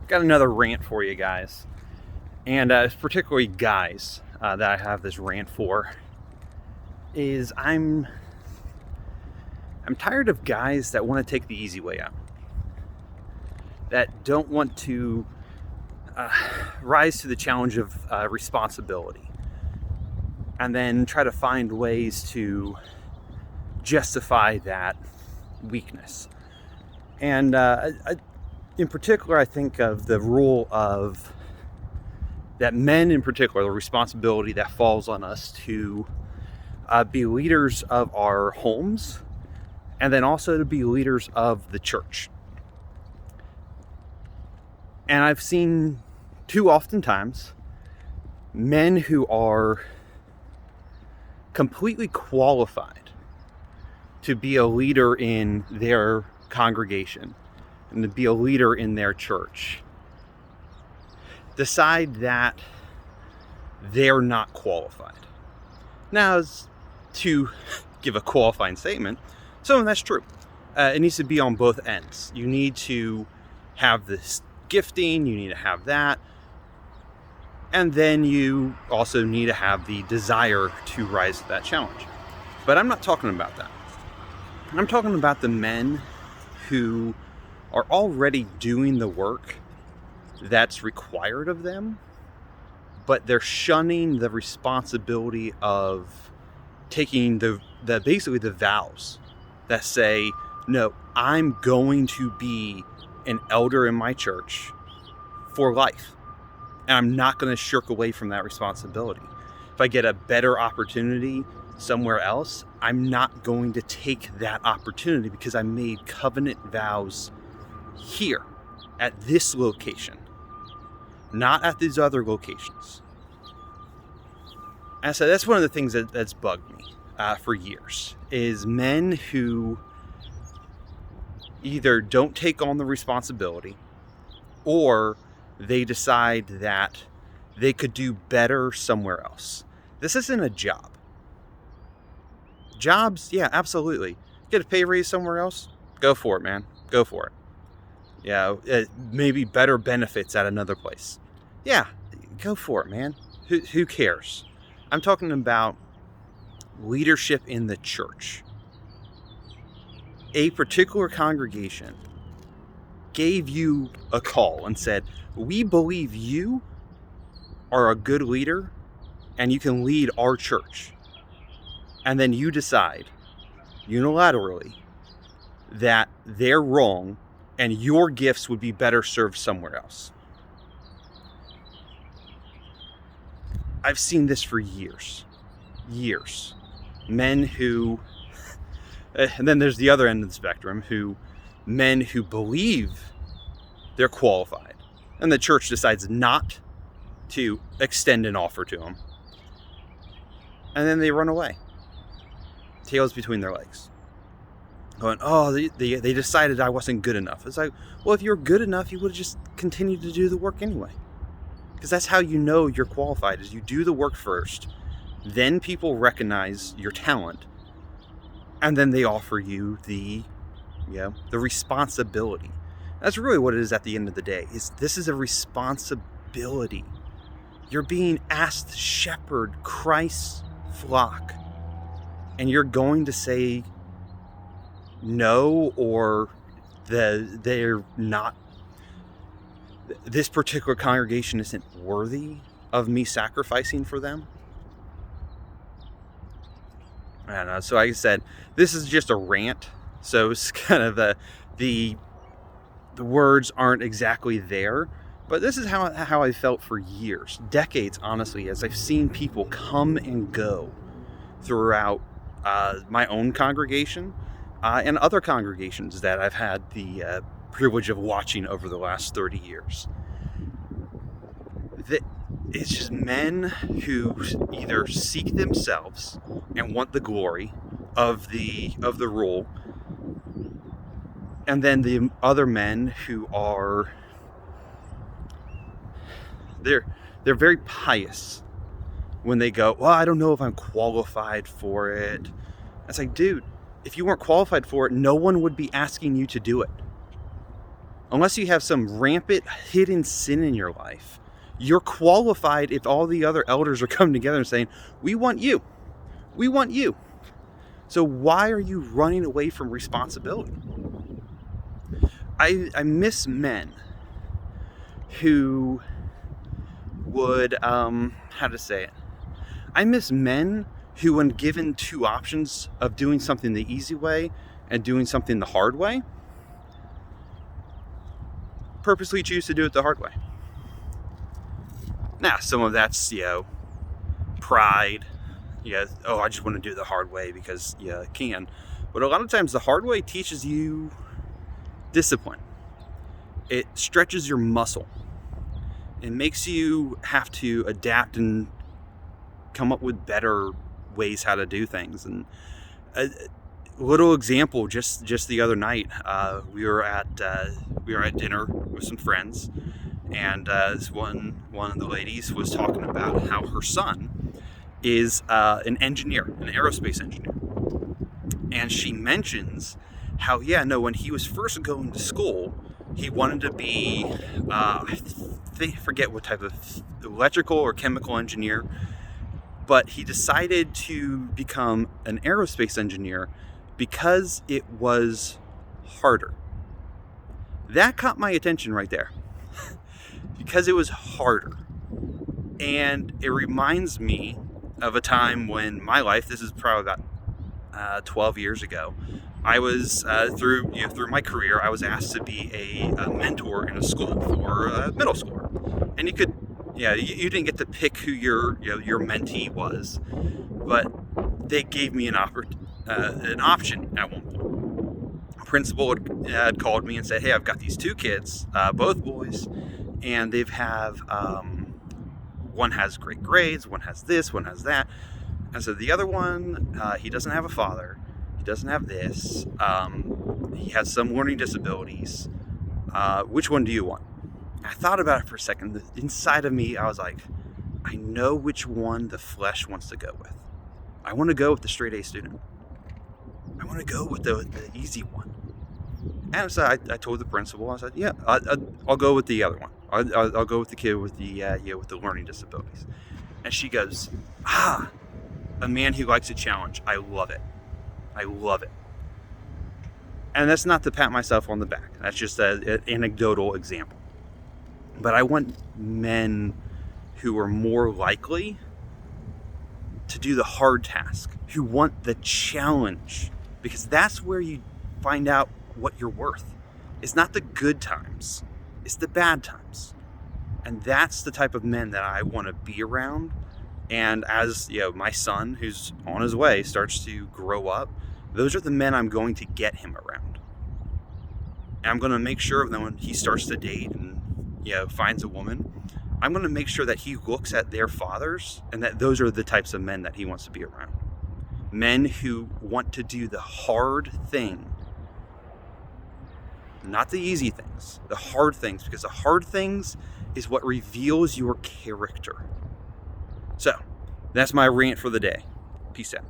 Got another rant for you guys, and particularly guys that I have this rant for. Is I'm tired of guys that want to take the easy way out, that don't want to rise to the challenge of responsibility, and then try to find ways to justify that weakness. And in particular, I think of the rule of that men in particular, the responsibility that falls on us to be leaders of our homes, and then also to be leaders of the church. And I've seen too oftentimes men who are completely qualified to be a leader in their congregation and to be a leader in their church decide that they're not qualified. Now, to give a qualifying statement, some of that's true. It needs to be on both ends. You need to have this gifting, you need to have that, and then you also need to have the desire to rise to that challenge. But I'm not talking about that. I'm talking about the men who are already doing the work that's required of them, but they're shunning the responsibility of taking the basically the vows that say, no, I'm going to be an elder in my church for life, and I'm not going to shirk away from that responsibility. If I get a better opportunity somewhere else, I'm not going to take that opportunity because I made covenant vows here at this location, not at these other locations. And so that's one of the things that's bugged me for years, is men who either don't take on the responsibility or they decide that they could do better somewhere else. This isn't a job. Jobs, yeah, absolutely. Get a pay raise somewhere else? Go for it, man. Go for it. Yeah, maybe better benefits at another place. Yeah, go for it, man. Who cares? I'm talking about leadership in the church. A particular congregation gave you a call and said, we believe you are a good leader and you can lead our church. And then you decide unilaterally that they're wrong and your gifts would be better served somewhere else. I've seen this for years. Men who, and then there's the other end of the spectrum, men who believe they're qualified, and the church decides not to extend an offer to them. And then they run away, tails between their legs, going, oh, they decided I wasn't good enough. It's like, well, if you're good enough, you would have just continued to do the work anyway. Because that's how you know you're qualified, is you do the work first, then people recognize your talent, and then they offer you the responsibility. That's really what it is at the end of the day. This is a responsibility. You're being asked to shepherd Christ's flock, and you're going to say no, or they're not. This particular congregation isn't worthy of me sacrificing for them. I don't know. So like I said, this is just a rant. So it's kind of the words aren't exactly there, but this is how I felt for years, decades, honestly, as I've seen people come and go throughout my own congregation and other congregations that I've had the privilege of watching over the last 30 years. It's just men who either seek themselves and want the glory of the role, and then the other men who are they're very pious when they go, well, I don't know if I'm qualified for it. It's like, dude, if you weren't qualified for it, no one would be asking you to do it. Unless you have some rampant hidden sin in your life, you're qualified if all the other elders are coming together and saying, we want you. We want you. So why are you running away from responsibility? I miss men who would, how to say it? I miss men who, when given two options of doing something the easy way and doing something the hard way, purposely choose to do it the hard way. Now, some of that's, pride. Oh, I just want to do it the hard way because, I can. But a lot of times the hard way teaches you discipline. It stretches your muscle. It makes you have to adapt and come up with better ways how to do things. And a little example, just the other night, we were at dinner with some friends, and this one of the ladies was talking about how her son is an engineer, an aerospace engineer, and she mentions how when he was first going to school, he wanted to be I forget what type of electrical or chemical engineer, but he decided to become an aerospace engineer because it was harder. That caught my attention right there. Because it was harder. And it reminds me of a time when my life, this is probably about 12 years ago, I was, through my career, I was asked to be a mentor in a school for a middle schooler. And you could, you didn't get to pick who your mentee was, but they gave me an option at one point. Principal had called me and said, hey, I've got these two kids, both boys, and they have, one has great grades, one has this, one has that. And so the other one, he doesn't have a father, he doesn't have this, he has some learning disabilities. Which one do you want? And I thought about it for a second. Inside of me, I was like, I know which one the flesh wants to go with. I want to go with the straight A student. I want to go with the easy one. And so I told the principal, I said, I'll go with the other one. I'll go with the kid with the with the learning disabilities. And she goes, a man who likes a challenge. I love it. I love it. And that's not to pat myself on the back. That's just an anecdotal example. But I want men who are more likely to do the hard task, who want the challenge, because that's where you find out what you're worth. It's not the good times, it's the bad times. And that's the type of men that I want to be around. And as my son, who's on his way, starts to grow up, those are the men I'm going to get him around. And I'm going to make sure that when he starts to date and finds a woman, I'm going to make sure that he looks at their fathers and that those are the types of men that he wants to be around. Men who want to do the hard thing, not the easy things, the hard things, because the hard things is what reveals your character. So, that's my rant for the day. Peace out.